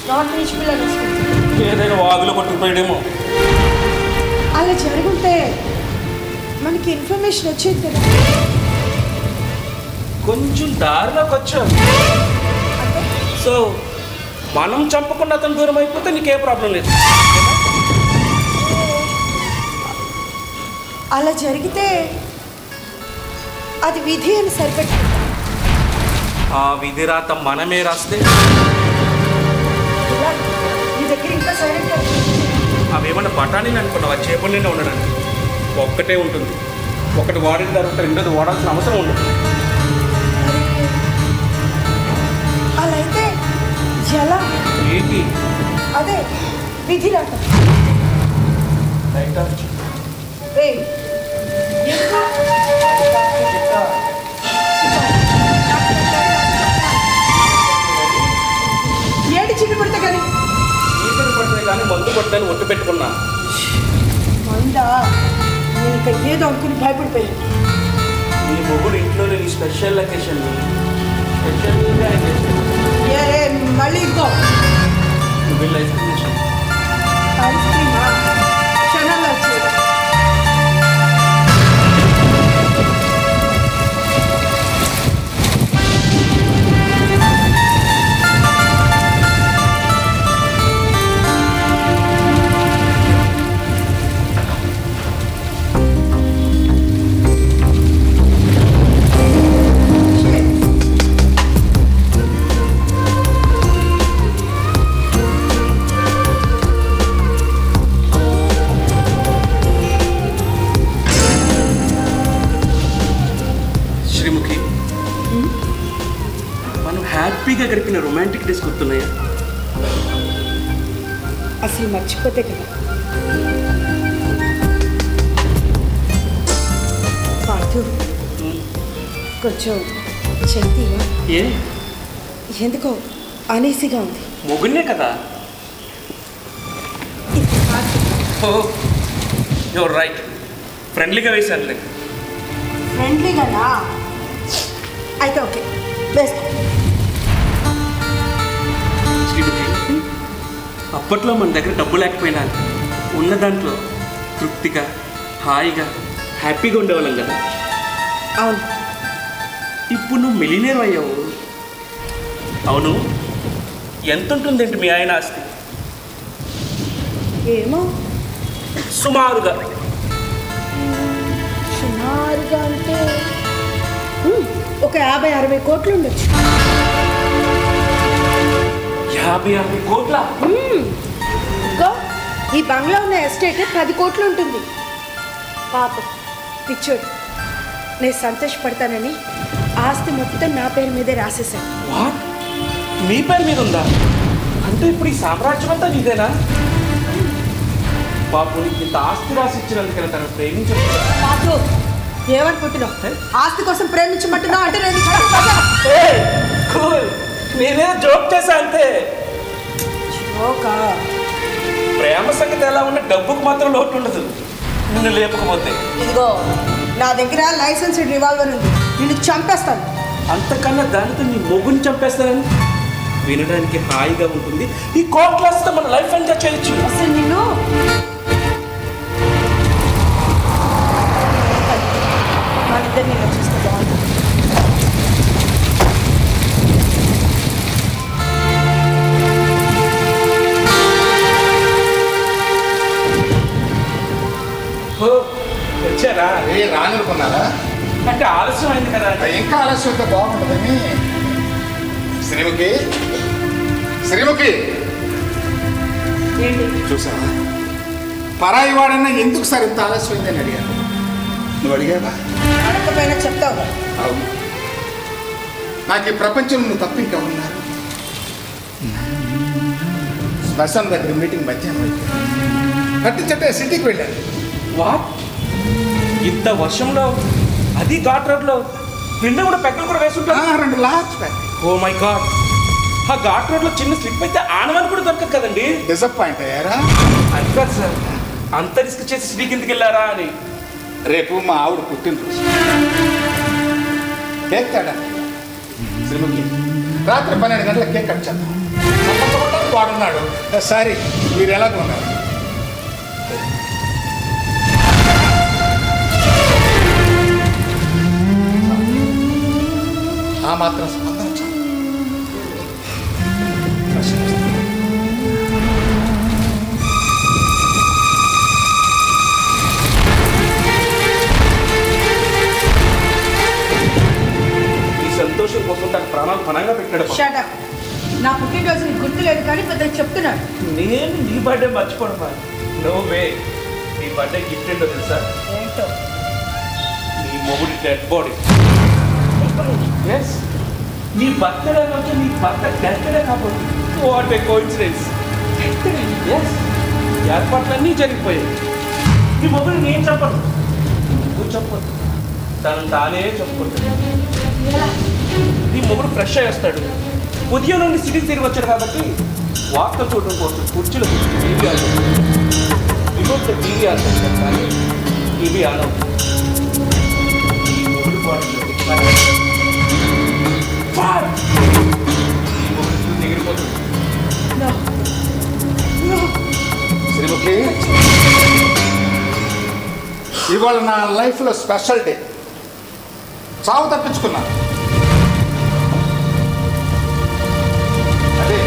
నాన్ రీచబుల్ అని వస్తుంది. ఏదైనా వాగులో కొట్టుకుపోయాడేమో. అలా జరుగుంటే మనకి ఇన్ఫర్మేషన్ వచ్చేది కదా. కొంచెం దారిలోకి వచ్చాం. సో మనం చంపకుండా అతను దూరం అయిపోతే నీకే ప్రాబ్లం లేదు. అలా జరిగితే అది విధి అని సరిపెట్టు. ఆ విధి రాత మనమే రాస్తే నీ దగ్గర ఇంకా సైలెంట్. అవేమన్నా బఠానీని అనుకున్నావా చేపల్లోనే ఉండడానికి? ఒక్కటే ఉంటుంది. ఒకటి వాడిన తర్వాత రెండోది వాడాల్సిన అవసరం ఉండదు. అలా అయితే ఎలా? ఏంటి అదే విధి రాత. ఏడు చిన్న పడితే కానీ ఈతలు పడితే కానీ మందు కొట్టని ఒట్టు పెట్టుకున్నా. మందా? నేను ఇంకా ఏదో అనుకుని భయపడిపోయాను. నీ మొగుడు ఇంట్లో లేని స్పెషల్ లొకేషన్ స్పెషల్గా ఏ మళ్ళీ ఇంకో నువ్వు ఐస్ క్రీమ్ చేసావు. ఐస్ క్రీమా? క్షణంలో వచ్చేది. శ్రీముఖి, మనం హ్యాపీగా గడిపిన రొమాంటిక్ డేస్ గుర్తున్నాయా? అసలు మర్చిపోతే కదా. పార్థు, కొంచెం చైతీగా ఏ ఎందుకో అనీసీగా ఉంది. మొగున్నే కదా. ఓ యువర్ రైట్. ఫ్రెండ్లీగా వేశానులే. ఫ్రెండ్లీగానా? అయితే ఓకే, వేసుకో. శ్రీముఖి, అప్పట్లో మన దగ్గర డబ్బు లేకపోయినా ఉన్న దాంట్లో తృప్తిగా హాయిగా హ్యాపీగా ఉండేవాళ్ళం కదా. అవును. ఇప్పుడు నువ్వు మిలినేర్ అయ్యావు. అవును, ఎంత ఉంటుందేంటి మీ ఆయన ఆస్తి? ఏమో సుమారుగా సుమారుగా అంటే ఒక 50-60 కోట్లు ఉండొచ్చు. 50-60 కోట్ల? ఇంకో ఈ బంగ్లా ఉన్న ఎస్టేట్ 10 కోట్లు ఉంటుంది. పాపం పిచ్చోడు. నేను సంతోషపడతానని ఆస్తి మొత్తం నా పేరు మీదే రాసేశాను. వాట్? నీ పేరు మీద ఉందా? అంటే ఇప్పుడు ఈ సామ్రాజ్యం అంతా నీదేనా? బాబు, నీకు ఇంత ఆస్తి రాసి ఇచ్చినందుకైనా తను ప్రేమించదు. పాటు ఏమనుకుంటున్నావు? ఆస్తి కోసం ప్రేమించమంటున్నావు అంటే నేను కూల్, నేనే జోక్ చేశా అంతే. జోకా? ప్రేమ సంగతి ఎలా ఉన్న డబ్బుకు మాత్రం లోటు ఉండదు నిన్ను లేపకపోతే. ఇదిగో నా దగ్గర లైసెన్స్డ్ రివాల్వర్ ఉంది. నిన్ను చంపేస్తాను. అంతకన్నా దానితో నీ మొగుని చంపేస్తానని వినడానికి హాయిగా ఉంటుంది. ఈ కోట్లతో మన లైఫ్ ఎంజాయ్ చేయొచ్చు. అసలు నిన్ను వాళ్ళిద్దరిని రక్షిస్తే బాగుంటుంది. వచ్చారా? రానుకున్నారా? అంటే ఆలస్యం అయింది కదా. ఇంకా ఆలస్యం అయితే బాగుంటుందని. శ్రీముఖి, శ్రీముఖి, ఏంటి? చూసావా? పరాయి వాడన్నా ఎందుకు సార్ ఇంత ఆలస్యమైందని అడిగాను. నువ్వు అడిగావా? అడగకపోయినా చెప్తావు. అవును. నాకు ఈ ప్రపంచంలో నువ్వు తప్ప ఇంకా ఉన్నారు. శ్మశానం దగ్గర మీటింగ్ మధ్యాహ్నం అయిపోయింది. కట్టించట్టే సిటీకి వెళ్ళాను. వాట్? ఇంత వర్షంలో, అది ఘాట్ రోడ్లో, నిన్న కూడా పెక్కలు కూడా వేసుంటారు. 2 large bag. Oh my God, ఆ ఘాట్ రోడ్లో చిన్న స్లిప్ అయితే ఆనవాళ్ళు కూడా దొరకదు కదండి. డిసప్పాయింట్ అయ్యారా? అది కాదు సార్, అంత రిస్క్ చేసి సిటీ కిందకి వెళ్ళారా అని. రేపు మా ఆవిడ పుట్టినరోజు. కేక్ తేడా శ్రీముఖి, రాత్రి 12 గంటలకు కేక్ కట్ చేద్దాం. సంబంధపడ్డానికి వాడున్నాడు. సారీ, మీరు ఎలాగ ఉన్నారు? ఆ మాత్రం స్పందన చాలు. ఈ సంతోషం కోసం తన ప్రాణాలు పనంగా పెట్టాడు. Shut up. నా పుట్టినరోజు నీకు గుర్తు లేదు కానీ పెద్దలు చెప్తున్నాడు. నేను నీ బర్త్డే మర్చిపోవడం నో వే. నీ బర్త్డే గిఫ్ట్ ఏంటో తెలుసా? ఏంటో నీ మొగుడి డెడ్ బాడీ. ఎస్, నీ బర్త్డే అంటే నీ బర్త్డే డెడ్ డే కాబట్టి వాట్ ఏ కోఇన్సిడెన్స్. ఎస్, ఏర్పాట్లన్నీ జరిగిపోయాయి. నీ మొగుడు నేను చెప్పను, నువ్వు చెప్పదు, తను తానే చెప్పుకుంటాడు. నీ మొగుడు ఫ్రెష్ అయ్యి వస్తాడు. ఉదయం నుండి సిటీకి తిరిగి వచ్చాడు కాబట్టి వార్త చూడడం కోసం కుర్చీలో TV on remote TV on చేస్తాడు కానీ టీవీ ఆన్ అవుతుంది. ఈ మొగుడు బాడీలో ఎగిరిపోతుంది. శ్రీముఖి, ఇవాళ నా లైఫ్లో స్పెషల్ డే. చావు తప్పించుకున్నాను. అదే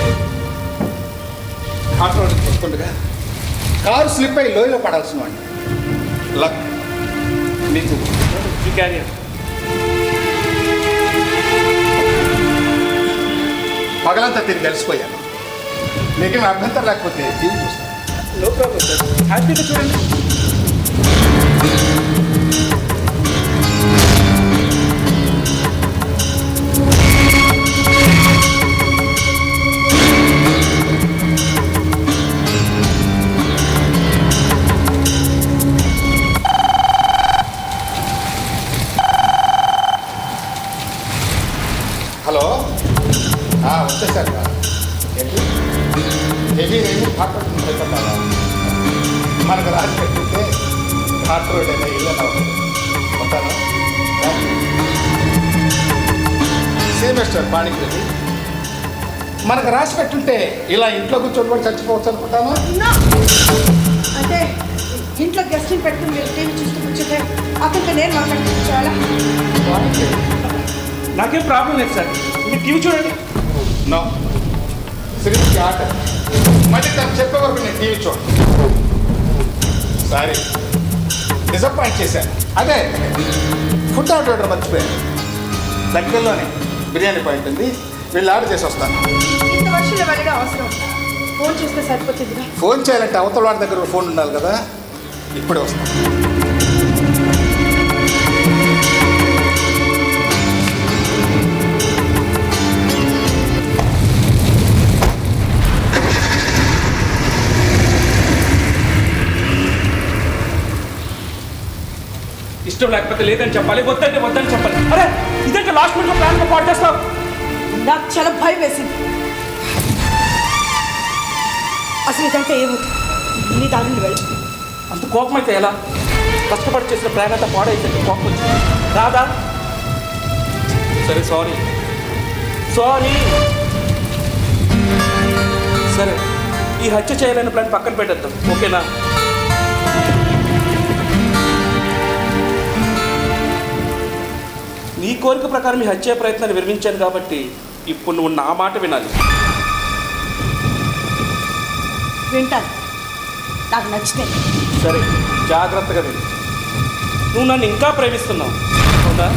ఘాట్ రోడ్కి వస్తుండగా కారు స్లిప్ అయి లోయలో పడాల్సిన వాడిని. లక్ నీకు. క్యారియర్ పగలంతా తిరిగి కలిసిపోయాను. మీకేం అభ్యంతరం లేకపోతే టీవీ చూస్తాను. నో ప్రాబ్లం సార్, హ్యాపీగా చూడండి. హలో, వచ్చేసారు. ఏంటి హెవీ రైలు ఘాట్ రోడ్ నుంచి వెళ్తున్నారా? మనకు రాసి పెట్టుకుంటే ఘాట్ రోడ్ అయినా ఇల్లు ఉంటాను. సేమెస్టర్ పాణిగ్రహి మనకు రాసి పెట్టుంటే ఇలా ఇంట్లో కూర్చొని కూడా చచ్చిపోవచ్చు అనుకుంటాను. అంటే ఇంట్లో గెస్ట్ని పెట్టుకుని మీరు టీవీ చూస్తూ కూర్చుంటే అక్కడికి నేను మాట్లాడుకోవాలా? నాకేం ప్రాబ్లం లేదు సార్, మీరు టీవీ చూడండి. నో, శ్రీకి ఆట మళ్ళీ తను చెప్పే వరకు నేను టీవీ చూడండి. సారీ, డిసప్పాయింట్ చేశాను. అదే ఫుడ్ ఆర్డర్ మర్చిపోయాను. దగ్గరలోనే బిర్యానీ పాయింట్ ఉంది, వీళ్ళు ఆర్డర్ చేసి వస్తాను. ఇంత వర్షంలో వెళ్ళడం అవసరం, ఫోన్ చేస్తే సరిపోతుందిగా. ఫోన్ చేయాలంటే అవతల వాడి దగ్గర ఫోన్ ఉండాలి కదా. ఇప్పుడే వస్తాను. ఇష్టం లేకపోతే లేదని చెప్పాలి, వద్దంటే వద్దని చెప్పాలి. అరే ఇదంటే లాస్ట్ మినిట్లో ప్లాన్గా పాటు చేస్తావు. నాకు చాలా భయం వేసింది. అసలు ఇదంతా ఏమవుతుంది? నీ దారులు వెళ్ళి అంత కోపం అయితే ఎలా? కష్టపడి చేసిన ప్లాన్ అంతా పాడైతే కోపం వచ్చింది రాదా? సరే సారీ సారీ. సరే, ఈ హత్య చేయాలనే ప్లాన్ పక్కన పెట్టేద్దాం, ఓకేనా? నీ కోరిక ప్రకారం ఈ హత్య ప్రయత్నాన్ని విరమించాను కాబట్టి ఇప్పుడు నువ్వు నా మాట వినాలి. వింటాను, నాకు నచ్చితే. సరే, జాగ్రత్తగా విను. నువ్వు నన్ను ఇంకా ప్రేమిస్తున్నావు, అవునా?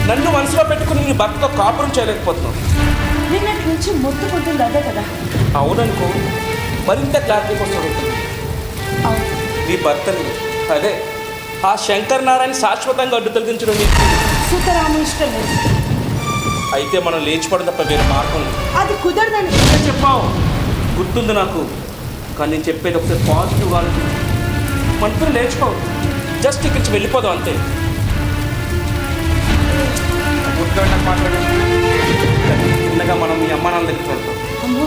నన్ను మనసులో పెట్టుకుని నీ భర్తతో కాపురం చేయలేకపోతున్నావు. నిన్నటి నుంచి మొత్తుకుంటుంది అదే కదా. అవుననుకో, మరింత క్లారిటీ కోసం అడుగుతుంది. అవును, నీ భర్తని, అదే ఆ శంకర్ నారాయణ శాశ్వతంగా అడ్డు తొలగించడం నీకు సీతారాము ఇష్టం లేదు. అయితే మనం లేచిపడడం తప్ప వేరే మార్గం లేదు. అది కుదరదని చెప్పావు, గుర్తుంది నాకు. కానీ నేను చెప్పేది ఒకసారి పాజిటివ్గా ఆలోచించు. మనతో లేచిపోవు, జస్ట్ ఇక్కడి నుంచి వెళ్ళిపోదాం అంతే. చిన్నగా మనం మీ అమ్మ నాన్న దగ్గరికి వెళ్తాం. అమ్మో,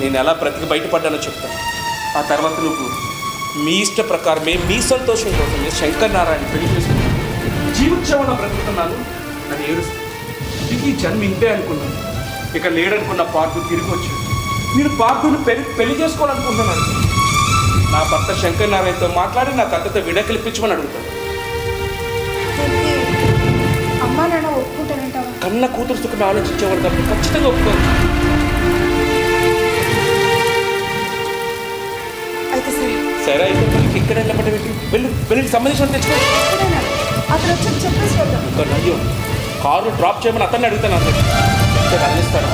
నేను ఎలా బ్రతికి బయటపడ్డానో చెప్తాను. ఆ తర్వాత నువ్వు మీ ఇష్ట ప్రకారమే, మీ సంతోషం కోసమే శంకర్ నారాయణ పెళ్లి చేసుకున్నాను. జీవితక్షేమం బ్రతుకుతున్నాను, అది ఏడుస్తాను. ఈ జన్మ ఇంతే అనుకున్నాను. ఇక లేడనుకున్న పార్కు తిరిగి వచ్చాడు. నేను పార్కుని పెళ్లి చేసుకోవాలనుకుంటున్నాను. నా భర్త శంకర్ నారాయణతో మాట్లాడి నా తండ్రితో విడకలిపించమని అడుగుతాను. అమ్మా నాన్న ఒప్పుకుంటానంటావా? కన్న కూతురు సుఖం ఆలోచించేవాడు కాబట్టి ఖచ్చితంగా ఒప్పుకోవాలి. అయితే సరే. సరే అయితే మనకి ఇక్కడ వెళ్ళబడ్డ వెళ్ళి సంబంధించిన తెచ్చుకో. అతను వచ్చి చెప్పేసి వద్దాం. ఇంకా అయ్యో కారు డ్రాప్ చేయమని అతన్ని అడుగుతాను. అందరూ అందిస్తాను.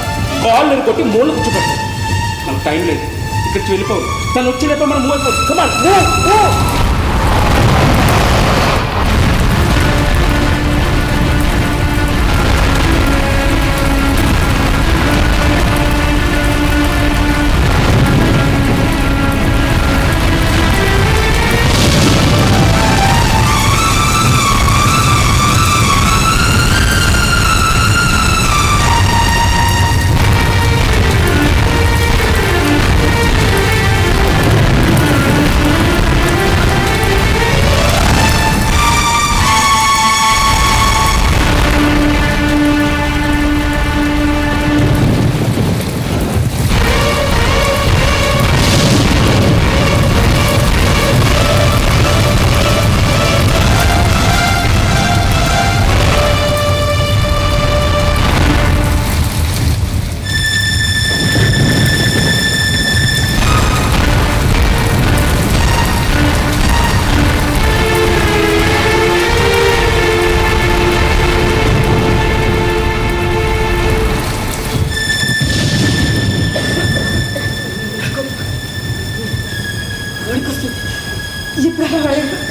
కాల్ నేను కొట్టి మూల కూర్చోబెట్టు. మనకు టైం లేదు. ఇక్కడికి వెళ్ళిపోవు. తను వచ్చేటప్పుడు మనం మూవ్ అయిపోతుంది. Come on move.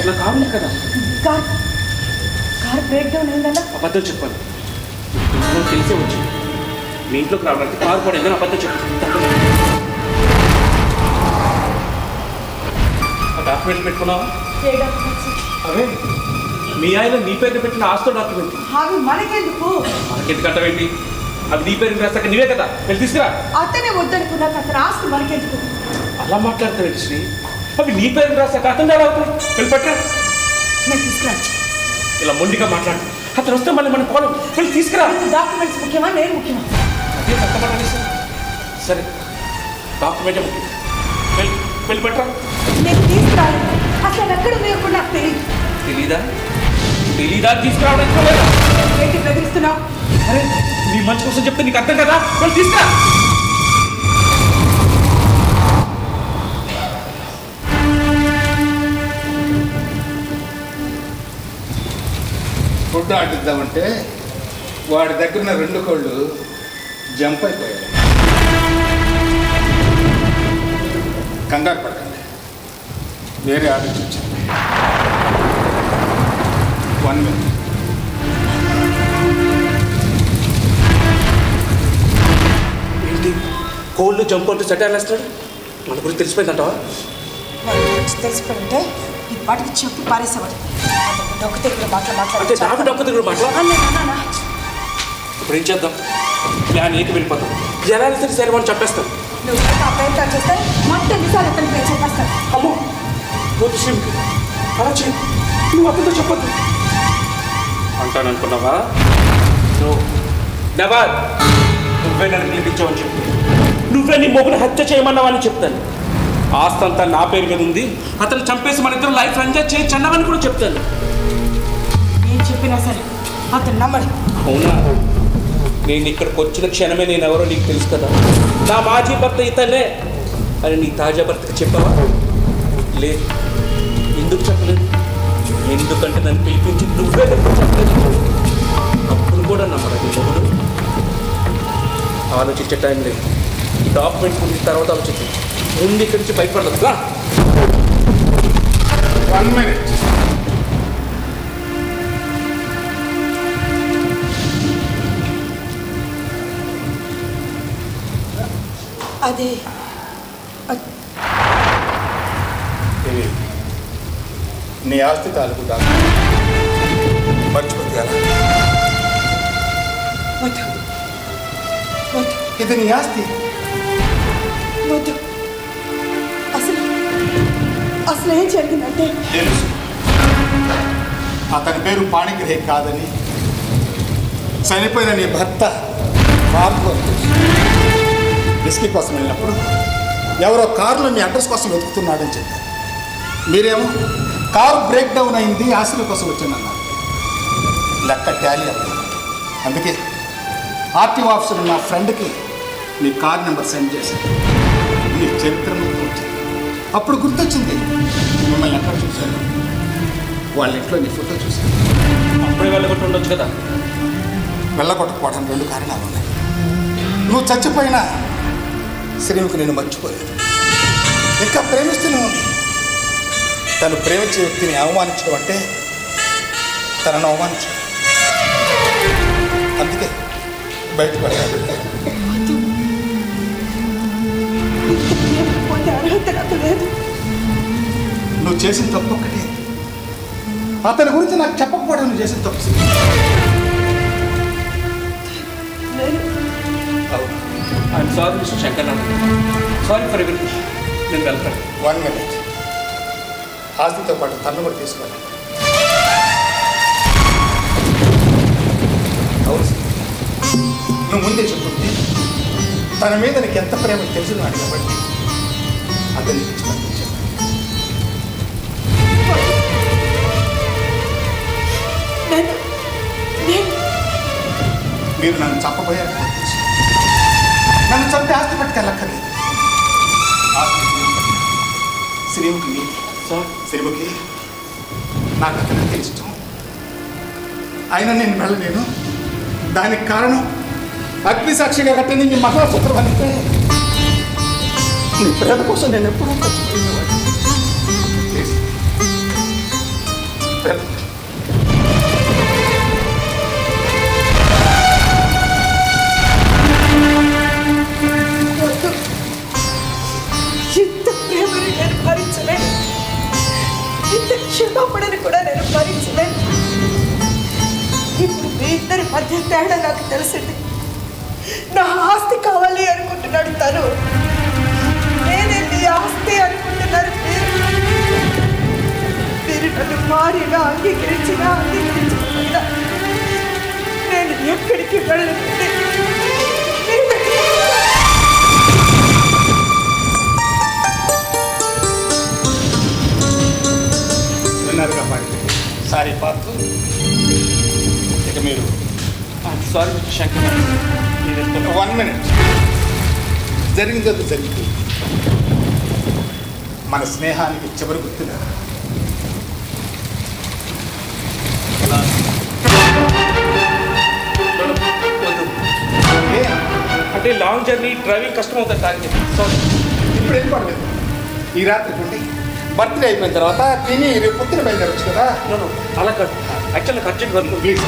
అట్లా కావాలి కదా. కార్ బ్రేక్ డౌన్ అయిందన్నా. అబద్ధం చెప్పాను. తెలిసే వచ్చి మీ ఇంట్లోకి రావడానికి కారు కూడా ఏదైనా అబద్ధం చెప్పాను. ఆ డాక్యుమెంట్ పెట్టుకున్నావా? అవే మీ ఆయన నీ పేరు పెట్టిన ఆస్తో డాక్యుమెంట్. అవి మనకెందుకు? మనకెందుకంటావేంటి? అవి నీ పేరు రాసాక నీవే కదా వెళ్ళి తీసుకురా. అతనే వద్దనుకున్నాక అతను ఆస్తి మనకెందుకు? అలా మాట్లాడతావేంటి శ్రీ? అవి నీ పేరు రాసాక అతను ఎలా అవుతాయి? వెళ్ళి పట్టరా. నేను తీసుకురా. ఇలా మొండిగా మాట్లాడు. అతను వస్తే మళ్ళీ మనం కోలం వెళ్ళి తీసుకురా. డాక్యుమెంట్స్ ముఖ్యమా నేను ముఖ్యమా? అదే కష్టపడాలి సార్. సరే డాక్యుమెంటే ముఖ్యం. వెళ్ళి పట్టరా. నేను తీసుకురాలి. అసలు ఎక్కడ ఉన్నాయో నాకు తెలియదు. తెలీదా తీసుకురావడానికి లేదా? ఏంటి బెదిరిస్తున్నావు? అరే నీ మంచి కోసం చెప్తే నీకు అర్థం కదా. వెళ్ళి తీసుకురా. ఫుడ్ ఆడిద్దామంటే వాడి దగ్గర ఉన్న 2 కోళ్ళు జంప్ అయిపోయాయి. కంగారు పడకండి, వేరే ఆర్డర్ చూపించండి. 1 minute. ఏంటి కోళ్ళు జంప్ అంటూ సెట్ వేస్తాడు? మన గురించి తెలిసిపోయిందంటావా? తెలిసిపోయింటే ఈ పాటికి చెప్పి పారేసేవాడు. డొక్క దగ్గర అంటే నాకు డబ్బు దగ్గర మాట్లాడాలి. ఇప్పుడు ఏం చేద్దాం? ప్లాన్ ఏకి వెళ్ళిపోతాం. ఎలా సరే సరే మనం చెప్పేస్తాం. నువ్వు ఆ ప్రయత్నం చేస్తే మొత్తం నిజాలు అతనికి నేను చెప్పేస్తాను. అమ్మో వద్దు శ్రీ, అలా చేయి. నువ్వు అతనితో చెప్పొద్దు అంటాను అనుకున్నావా? నెవర్. నువ్వే నన్ను పిలిపించావని చెప్పు. నువ్వే నీ మొగుడు హత్య చేయమన్నావని చెప్తాను. ఆస్తంతా నా పేరు మీద ఉంది. అతను చంపేసి మన ఇద్దరు లైఫ్ ఎంజాయ్ చేయొచ్చు అన్నావని కూడా చెప్తాను. ఏం చెప్పినా సరే అతను నమ్మడు. అవునా? నేను ఇక్కడికి వచ్చిన క్షణమే నేను ఎవరో నీకు తెలుసు కదా. నా మాజీ భర్త ఇతనే అని నీ తాజా భర్తకి చెప్పావా? లేదు. ఎందుకు చెప్పలేదు? ఎందుకంటే నన్ను పిలిపించి నువ్వే చెప్పలేదు. అప్పుడు కూడా నమ్మరా నీ మొగుడు? ఆలోచించే టైం లేదు. ఈ డాక్యుమెంట్స్ ముందు తర్వాత ఆలోచించు. ముందు ఇక్కడి నుంచి బయటపడదు. 1 minute. అది నీ ఆస్తి తాలూకు డాక్టర్ మర్చిపోతే ఎలా? వద్దు వద్దు ఇది నీ ఆస్తి. వద్దు. అసలు ఏం జరిగిందంటే తెలుసు, అతని పేరు పాణిగ్రహి కాదని చనిపోయిన నీ భర్త కారులో బిస్కీ కోసం వెళ్ళినప్పుడు ఎవరో కారులో మీ అడ్రస్ కోసం వెతుకుతున్నాడని చెప్పారు. మీరేమో కారు బ్రేక్ డౌన్ అయింది, ఆశ్రయం కోసం వచ్చానన్నారు. లెక్క టాలీ అవ్వదు. అందుకే ఆర్టీఓ ఆఫీసర్ నా ఫ్రెండ్కి మీ కార్ నెంబర్ సెండ్ చేశాను. మీ చరిత్ర మొత్తం వచ్చింది. అప్పుడు గుర్తొచ్చింది, మిమ్మల్ని ఎక్కడ చూశాను, వాళ్ళ ఇంట్లో నీ ఫోటో చూశాను. అప్పుడే వెళ్ళగొట్టి ఉండొచ్చు కదా. వెళ్ళగొట్టకపోవడానికి 2 కారణాలు ఉన్నాయి. నువ్వు చచ్చిపోయినా శ్రీముఖి నేను మర్చిపోలేదు, ఇంకా ప్రేమిస్తూనే ఉంది. తను ప్రేమించే వ్యక్తిని అవమానించడం అంటే తనను అవమానించడం. అందుకే బయటపడ్డాడు. పొందే అర్హత నాకు లేదు. నువ్వు చేసిన తప్పు ఒక్కటే, అతని గురించి నాకు చెప్పకపోవడం నువ్వు చేసిన తప్పు. I'm sorry mister Shankar Narayana, sorry for everything. నేను వెళ్తాను. 1 minute. ఆస్తితో పాటు తన్ను కూడా తీసుకోవాలి. అవును సార్, నువ్వు ముందే చెప్తుంది తన మీద నీకు ఎంత ప్రేమ తెలిసినాడు కాబట్టి అతన్ని ఇచ్చి పంపించాను. మీరు నన్ను చంపబోయారు. నన్ను చంపి ఆస్తి పట్టుకెళ్ళక్కర్లేదు. శ్రీముఖి శ్రీముఖి నాకు అతనంటే ఇష్టం, అయినా నేను వెళ్ళలేను. దానికి కారణం అగ్ని సాక్షిగా కట్టింది మీ మహాసూత్రం అంటే నీ ప్రేమ కోసం నేను ఎప్పుడూ ఖర్చుపోయినవాడిని. ఇంత ప్రేమని నేను భరించలేను, ఇంత క్షమాపణని కూడా నేను భరించలేను. ఇప్పుడు మీ ఇద్దరి మధ్య తేడా నాకు తెలిసింది. నా ఆస్తి కావాలి అనుకుంటున్నాడు తను, నేనే మీ ఆస్తి అనుకుంటున్నారు మీరు. నన్ను మారినా అంగీకరించినా అంగీకరించకపోయినా నేను ఎక్కడికి వెళ్ళలేదు. విన్నారుగా పాడి. సారీ పార్తు, ఇక మీరు సారీ మిస్టర్ శంకర్ నారాయణ, నేను వెళ్తాను. 1 minute. జరిగింది జరిగింది. మన స్నేహానికి చివరి గుర్తుగా వద్దు. ఏ అంటే లాంగ్ జర్నీ డ్రైవింగ్ కష్టం అవుతుంది తాగి. సారీ. ఇప్పుడు ఏం పడలేదు. ఈ రాత్రి కొండి బర్త్డే అయిపోయిన తర్వాత తిని రేపు పొద్దున బయలుదేరచ్చు కదా. అలా కాదు, యాక్చువల్ నాకు అర్జెంట్ వర్క్. ప్లీజ్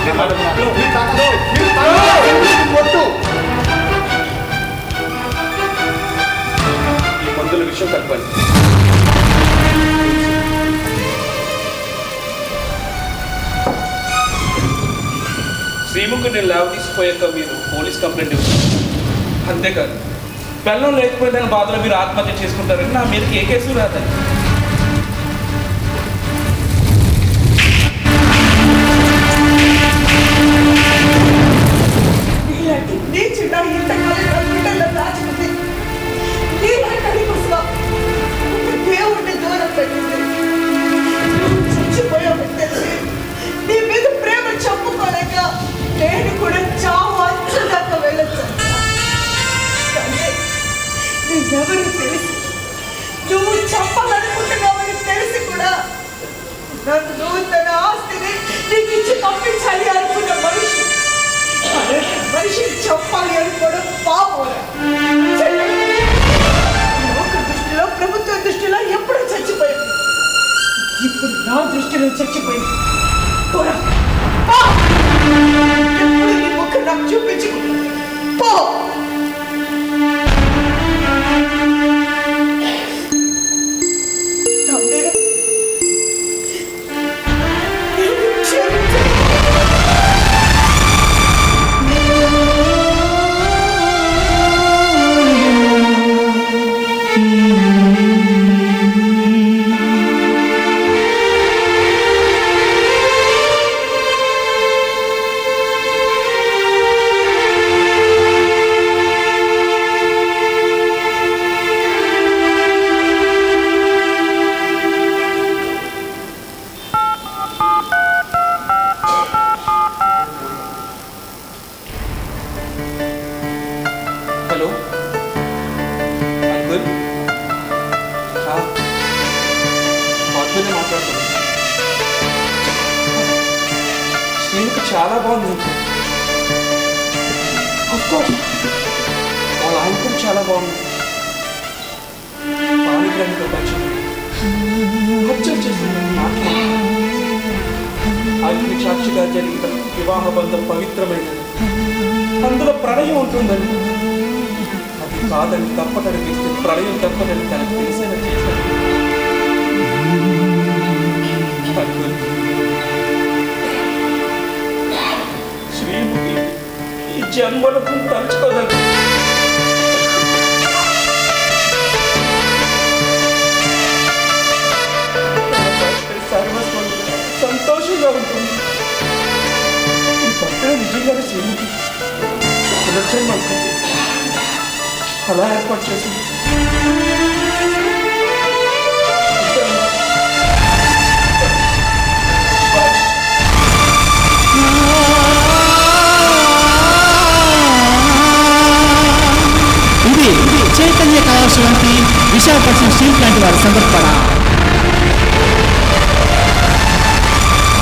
ఈ మందుల విషయం కలపాలి. శ్రీముఖి నేను లేవ తీసిపోయాక మీరు పోలీస్ కంప్లైంట్ ఇవ్వాలి. అంతేకాదు పిల్లలు లేకపోయిందని బాధలో మీరు ఆత్మహత్య చేసుకుంటారని నా మీదకి ఏ కేసు రాదండి. ఇలాంటి నీచుడా ఇంతకాలం నా గుండెల్లో దాచుకుంది. నీలాంటి కోసం దేవుడిని దూరం పెట్టింది. చచ్చిపోయామని తెలిసి నీ మీద ప్రేమ చెప్పుకోలేక నేను కూడా చావు అంచుదాకా వెళ్ళొచ్చు. కానీ నువ్వెవరు తెలిసి నువ్వు చెప్పాలనుకుంటున్నావని తెలిసి కూడా నన్ను తన ఆస్తిని నీకు ఇచ్చి పంపించాలి అనుకున్న మనిషి మనిషిని చెప్పాలి అనుకోవడం పాపరా. లోక దృష్టిలో ప్రభుత్వ దృష్టిలో ఎప్పుడూ చచ్చిపోయింది, ఇప్పుడు నా దృష్టిలో చచ్చిపోయింది. పోరా, పో. ఎప్పుడు నీ ముఖం నాకు చూపించుకో, పో. హలో అంకుల్, మాట్లాడుతున్నాను. శ్రీముఖి చాలా బాగుంది అంకుల్. అఫ్కోర్స్ వాళ్ళ ఆయన కూడా చాలా బాగుంది. పానిగ్రానికి హత్య చేసింది. అగ్ని సాక్షిగా జరిగిన వివాహ బంధం పవిత్రమైనది. అందులో ప్రణయం ఉంటుందని, అది కాదని తప్పటనిపిస్తే ప్రళయం తప్పదని తనకు తెలిసేలా చేశాను. శ్రీముఖి ఈ జన్మలకు తలుచుకోదండి. సర్వస్వం సంతోషంగా ఉంటుంది. ఈ పక్కన నిజంగానే శ్రీముఖి పునర్జన్మ అలా ఏర్పాటు చేసింది. ఇది చైతన్య కళాశాల విశాఖపట్నం స్టీల్ ప్లాంట్ వారి సమర్పణ.